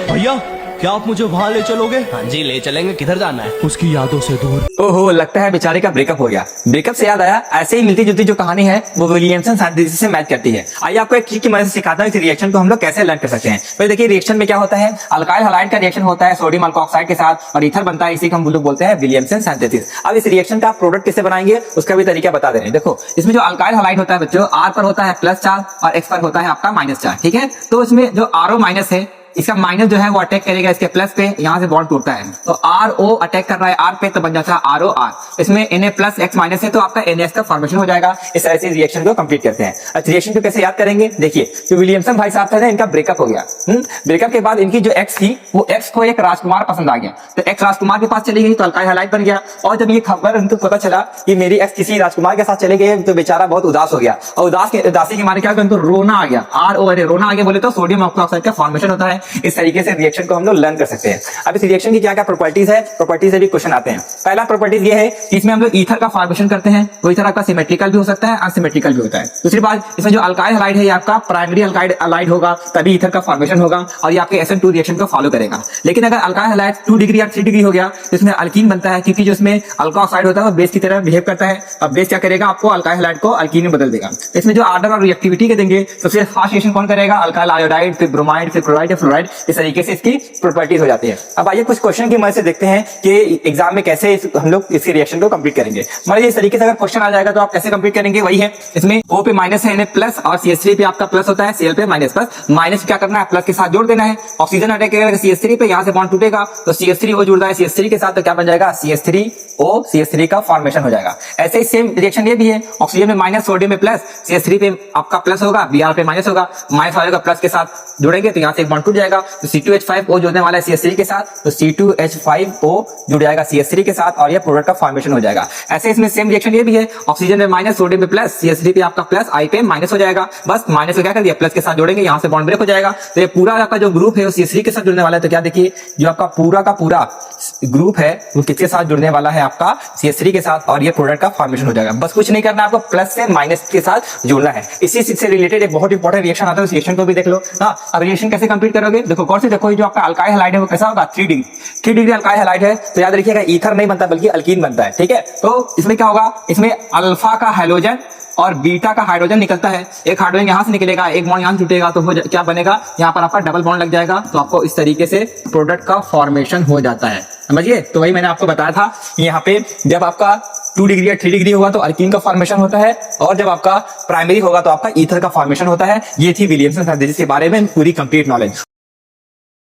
भैया क्या आप मुझे वहाँ ले चलोगे? हाँ जी ले चलेंगे। किधर जाना है? उसकी यादों से दूर। ओहो, लगता है बेचारे का ब्रेकअप हो गया। ब्रेकअप से याद आया, ऐसे ही मिलती जुलती जो कहानी है वो विलियमसन सिंथेसिस से मैच करती है। आइए आपको एक ट्रिक की मदद से सिखाता हूँ इस रिएक्शन को हम लोग कैसे लर्न कर सकते हैं। तो देखिए रिएक्शन में क्या होता है, अल्काइल हैलाइड का रिएक्शन होता है सोडियम अल्कोक्साइड के साथ और ईथर बनता है, इसी को हम लोग बोलते हैं विलियमसन सिंथेसिस। अब इस रिएक्शन का प्रोडक्ट कैसे बनाएंगे उसका भी तरीका बता दे रहे हैं। देखो इसमें जो अल्काइल हैलाइड होता है बच्चों, आर पर होता है प्लस चार्ज और एक्स पर होता है आपका माइनस चार्ज। ठीक है, तो इसमें जो आरओ माइनस है इसका माइनस जो है वो अटैक करेगा इसके प्लस पे, यहाँ से बॉन्ड टूटता है तो आर ओ अटैक कर रहा है आर पे तो बन जाता है आर ओ आर। इसमें Na प्लस एक्स माइनस है तो आपका NaS का फॉर्मेशन हो जाएगा। इस तरह से रिएक्शन को कंप्लीट करते हैं। अच्छा रिएक्शन को कैसे याद करेंगे, देखिए जो विलियमसन भाई साहब थे ना, इनका ब्रेकअप हो गया। ब्रेकअप के बाद इनकी जो एक्स थी वो एक्स को एक राजकुमार पसंद आ गया तो एक्स राजकुमार के पास चली गई तो अल्काइल हैलाइड बन गया। और जब ये खबर उनको पता चला कि मेरी एक्स किसी राजकुमार के साथ चले गए तो बेचारा बहुत उदास हो गया और उदासी के मारे क्या उनको रोना आ गया। आर ओ रोना आ गया बोले तो सोडियम ऑक्साइड का फॉर्मेशन होता है। इस तरीके से रिएक्शन को हम लोग लर्न कर सकते हैं। अब इस रिएक्शन की क्या क्या प्रॉपर्टीज है, प्रॉपर्टीज से भी क्वेश्चन आते हैं। पहला प्रॉपर्टीज ये है कि इसमें हम लोग ईथर का फॉर्मेशन करते हैं, वो ईथर आपका सिमेट्रिकल भी हो सकता है अनसिमेट्रिकल भी होता है। दूसरी बात, इसमें जो अल्काइल हैलाइड है ये आपका प्राइमरी अल्काइल हैलाइड होगा तभी ईथर का फॉर्मेशन होगा और ये आपके SN2 रिएक्शन को फॉलो करेगा। लेकिन अगर अल्काइल हैलाइड 2 डिग्री या 3 डिग्री हो गया तो इसमें अल्कीन बनता है, क्योंकि जो इसमें अल्कोक्साइड होता है वो बेस की तरह बिहेव करता है। अब बेस क्या करेगा, आपको अल्काइल हैलाइड को अल्कीन में बदल देगा। इसमें जो ऑर्डर और रिएक्टिविटी के देंगे सबसे फास्ट रिएक्शन कौन करेगा, अल्काइल आयोडाइड, फिर ब्रोमाइड, फिर क्लोराइड या फ्लोराइड। इस तरीके से इसकी प्रॉपर्टीज हो जाती है। अब आइए कुछ क्वेश्चन की मदद से देखते हैं कि एग्जाम में कैसे हम लोग इस रिएक्शन को कंप्लीट करेंगे। मान लीजिए इस तरीके से अगर क्वेश्चन आ जाएगा तो आप कैसे कंप्लीट करेंगे, वही है इसमें O पे माइनस है Na प्लस और CH3 पे आपका प्लस होता है, Cl पे माइनस प्लस। माइनस क्या करना है, प्लस के साथ जोड़ देना है। ऑक्सीजन अटैक करेगा CH3 पे, यहाँ से बॉन्ड टूटेगा तो CH3O जुड़ रहा है CH3 के साथ तो क्या बन जाएगा CH3O, CH3 का फॉर्मेशन हो जाएगा। ऐसे ही सेम रिएक्शन ये भी है, ऑक्सीजन में माइनस सोडियम में प्लस, CH3 पे आपका प्लस होगा, Br पे माइनस होगा, माइनस आएगा प्लस के साथ जोड़ेंगे तो यहाँ से एक बॉन्ड टूट जाएगा तो C2H5O जुड़ने वाला है CH3 के साथ तो C2H5O जुड़ जाएगा CH3 के साथ और ये प्रोडक्ट का फॉर्मेशन हो जाएगा। ऐसे इसमें सेम रिएक्शन ये भी है, ऑक्सीजन में माइनस सोडियम में प्लस, CH3 पे आपका प्लस, I पे माइनस हो जाएगा। बस माइनस को क्या कर दिया, प्लस के साथ जोड़ेंगे, यहाँ से बॉन्ड ब्रेक हो जाएगा तो ये पूरा आपका जो ग्रुप है वो CH3 के साथ जुड़ने वाला है। तो क्या देखिए जो आपका पूरा का पूरा ग्रुप है वो किसके साथ जुड़ने वाला है, आपका CH3 के साथ और ये प्रोडक्ट का फॉर्मेशन हो जाएगा। बस कुछ नहीं करना, आपको प्लस से माइनस के साथ जुड़ना है। इसी से रिलेटेड एक बहुत इंपॉर्टेंट रिएक्शन आता है, उस रिएक्शन को भी देख लो ना। अब रिएक्शन कैसे कंप्लीट करोगे, देखो गौर से देखो, जो आपका अल्काइल हैलाइड है वो कैसा होगा 3 डिग्री अल्काइल हैलाइड है तो याद रखिएगा ईथर नहीं बनता बल्कि अल्कीन बनता है। ठीक है, तो इसमें क्या होगा, इसमें अल्फा का हाइड्रोजन और बीटा का हाइड्रोजन निकलता है। एक हाइड्रोजन यहाँ से निकलेगा, एक बॉन्ड यहाँ से टूटेगा तो क्या बनेगा, यहाँ पर आपका डबल बॉन्ड लग जाएगा तो आपको इस तरीके से प्रोडक्ट का फॉर्मेशन हो जाता है। समझिए, तो वही मैंने आपको बताया था कि यहाँ पे जब आपका 2 डिग्री या 3 डिग्री होगा तो अल्कीन का फॉर्मेशन होता है और जब आपका प्राइमरी होगा तो आपका ईथर का फॉर्मेशन होता है। ये थी विलियमसन सिंथेसिस के बारे में पूरी कंप्लीट नॉलेज।